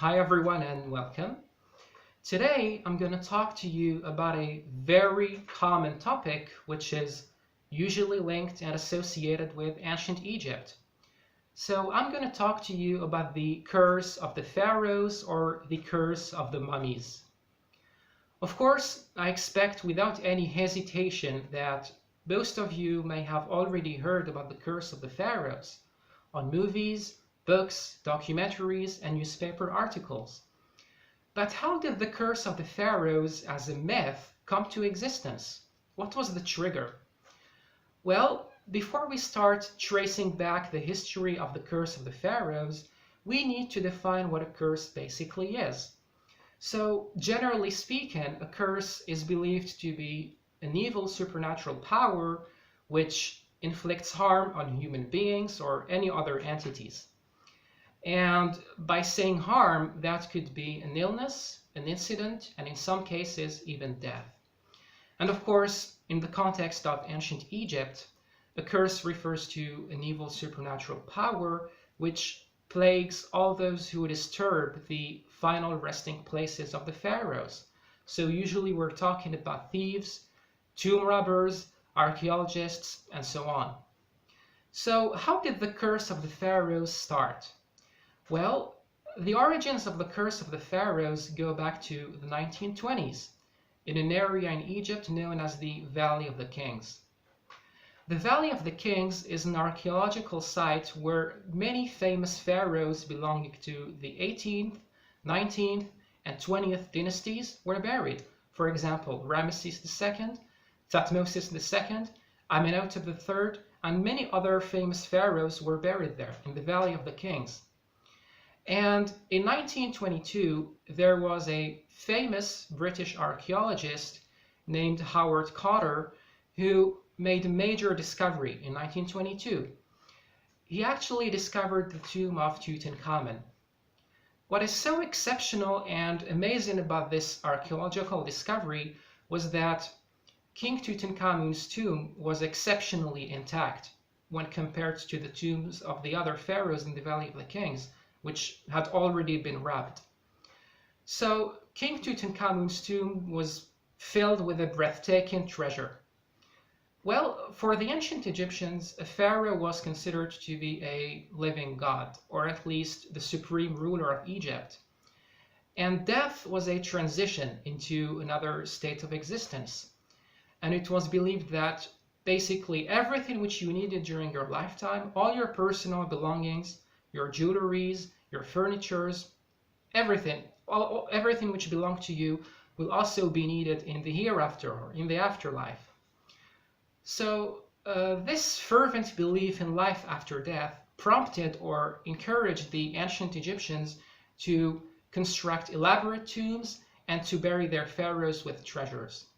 Hi everyone and welcome. Today I'm going to talk to you about a very common topic which is usually linked and associated with ancient Egypt. So I'm going to talk to you about the curse of the pharaohs or the curse of the mummies. Of course, I expect without any hesitation that most of you may have already heard about the curse of the pharaohs on movies, books, documentaries, and newspaper articles. But how did the curse of the pharaohs as a myth come to existence? What was the trigger? Well, before we start tracing back the history of the curse of the pharaohs, we need to define what a curse basically is. So, generally speaking, a curse is believed to be an evil supernatural power which inflicts harm on human beings or any other entities. And by saying harm, that could be an illness, an incident, and in some cases, even death. And of course, in the context of ancient Egypt, a curse refers to an evil supernatural power which plagues all those who disturb the final resting places of the pharaohs. So usually we're talking about thieves, tomb robbers, archaeologists, and so on. So how did the curse of the pharaohs start? Well, the origins of the curse of the pharaohs go back to the 1920s in an area in Egypt known as the Valley of the Kings. The Valley of the Kings is an archaeological site where many famous pharaohs belonging to the 18th, 19th, and 20th dynasties were buried. For example, Ramesses II, Thutmose II, Amenhotep III, and many other famous pharaohs were buried there in the Valley of the Kings. And in 1922, there was a famous British archaeologist named Howard Carter who made a major discovery in 1922. He actually discovered the tomb of Tutankhamun. What is so exceptional and amazing about this archaeological discovery was that King Tutankhamun's tomb was exceptionally intact when compared to the tombs of the other pharaohs in the Valley of the Kings, which had already been robbed. So King Tutankhamun's tomb was filled with a breathtaking treasure. Well, for the ancient Egyptians, a pharaoh was considered to be a living god, or at least the supreme ruler of Egypt. And death was a transition into another state of existence. And it was believed that basically everything which you needed during your lifetime, all your personal belongings, your jewelries, your furnitures, everything which belonged to you will also be needed in the hereafter or in the afterlife. So this fervent belief in life after death prompted or encouraged the ancient Egyptians to construct elaborate tombs and to bury their pharaohs with treasures.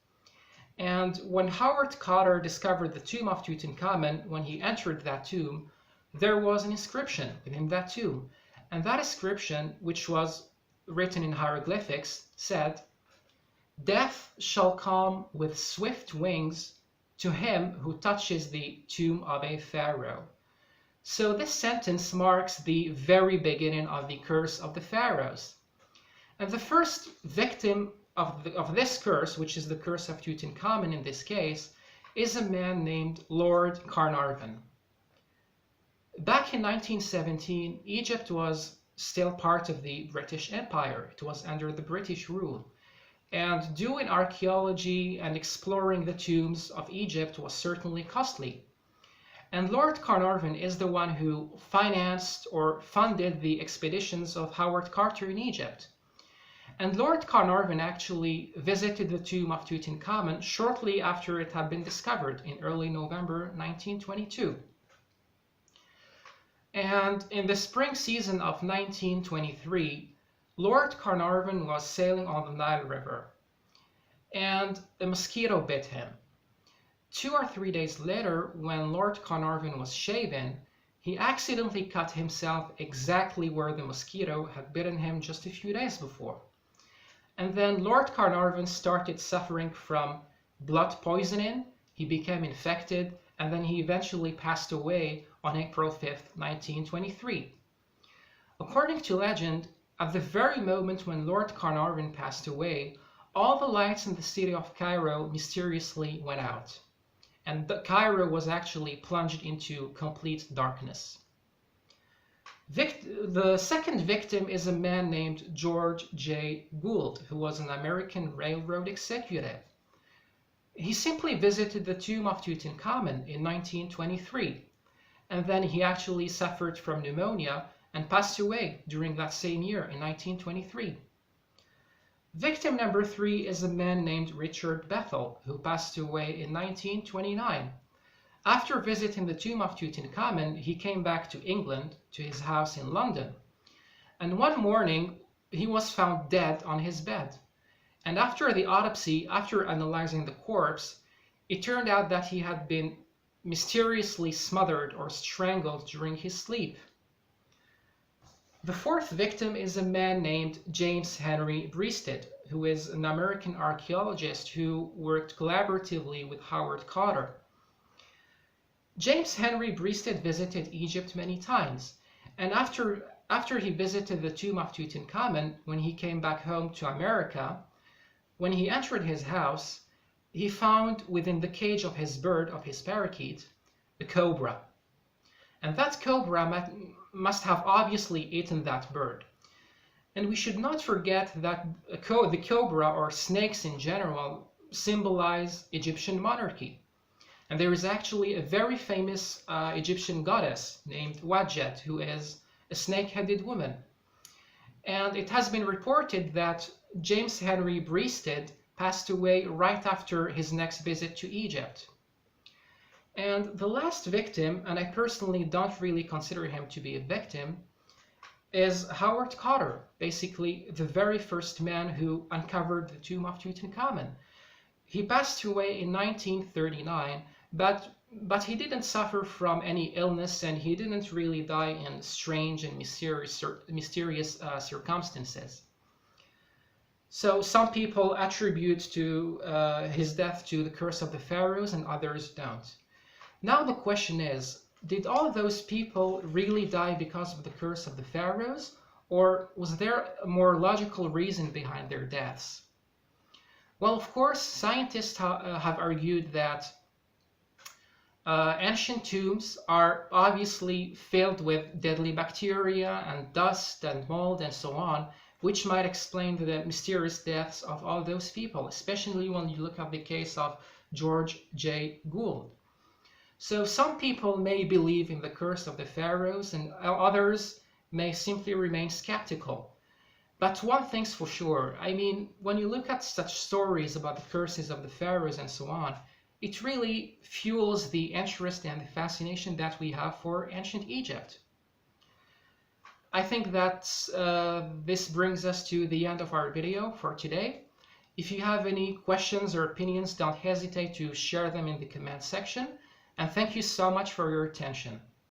And when Howard Carter discovered the tomb of Tutankhamun, when he entered that tomb, there was an inscription within that tomb. And that inscription, which was written in hieroglyphics, said, "Death shall come with swift wings to him who touches the tomb of a pharaoh." So this sentence marks the very beginning of the curse of the pharaohs. And the first victim of this curse, which is the curse of Tutankhamun in this case, is a man named Lord Carnarvon. Back in 1917, Egypt was still part of the British Empire. It was under the British rule. And doing archaeology and exploring the tombs of Egypt was certainly costly. And Lord Carnarvon is the one who financed or funded the expeditions of Howard Carter in Egypt. And Lord Carnarvon actually visited the tomb of Tutankhamun shortly after it had been discovered in early November 1922. And in the spring season of 1923, Lord Carnarvon was sailing on the Nile River, and a mosquito bit him. 2 or 3 days later, when Lord Carnarvon was shaving, he accidentally cut himself exactly where the mosquito had bitten him just a few days before. And then Lord Carnarvon started suffering from blood poisoning, he became infected, and then he eventually passed away on April 5th, 1923. According to legend, at the very moment when Lord Carnarvon passed away, all the lights in the city of Cairo mysteriously went out, and Cairo was actually plunged into complete darkness. The second victim is a man named George J. Gould, who was an American railroad executive. He simply visited the tomb of Tutankhamun in 1923, and then he actually suffered from pneumonia and passed away during that same year in 1923. Victim number 3 is a man named Richard Bethel, who passed away in 1929. After visiting the tomb of Tutankhamun, he came back to England, to his house in London. And one morning, he was found dead on his bed. And after the autopsy, after analyzing the corpse, it turned out that he had been mysteriously smothered or strangled during his sleep. The fourth victim is a man named James Henry Breested, who is an American archaeologist who worked collaboratively with Howard Carter. James Henry Breested visited Egypt many times, and after he visited the tomb of Tutankhamun, when he came back home to America, when he entered his house, he found within the cage of his bird, of his parakeet, a cobra. And that cobra must have obviously eaten that bird. And we should not forget that the cobra, or snakes in general, symbolize Egyptian monarchy. And there is actually a very famous Egyptian goddess named Wadie, who is a snake-headed woman. And it has been reported that James Henry Breested passed away right after his next visit to Egypt. And the last victim, and I personally don't really consider him to be a victim, is Howard Carter, basically the very first man who uncovered the tomb of Tutankhamun. He passed away in 1939, but he didn't suffer from any illness, and he didn't really die in strange and mysterious circumstances. So some people attribute to his death to the curse of the Pharaohs, and others don't. Now the question is, did all those people really die because of the curse of the Pharaohs, or was there a more logical reason behind their deaths? Well, of course, scientists have argued that ancient tombs are obviously filled with deadly bacteria and dust and mold and so on, which might explain the mysterious deaths of all those people, especially when you look at the case of George J. Gould. So some people may believe in the curse of the Pharaohs, and others may simply remain skeptical. But one thing's for sure, I mean, when you look at such stories about the curses of the Pharaohs and so on, it really fuels the interest and the fascination that we have for ancient Egypt. I think that this brings us to the end of our video for today. If you have any questions or opinions, don't hesitate to share them in the comment section. And thank you so much for your attention.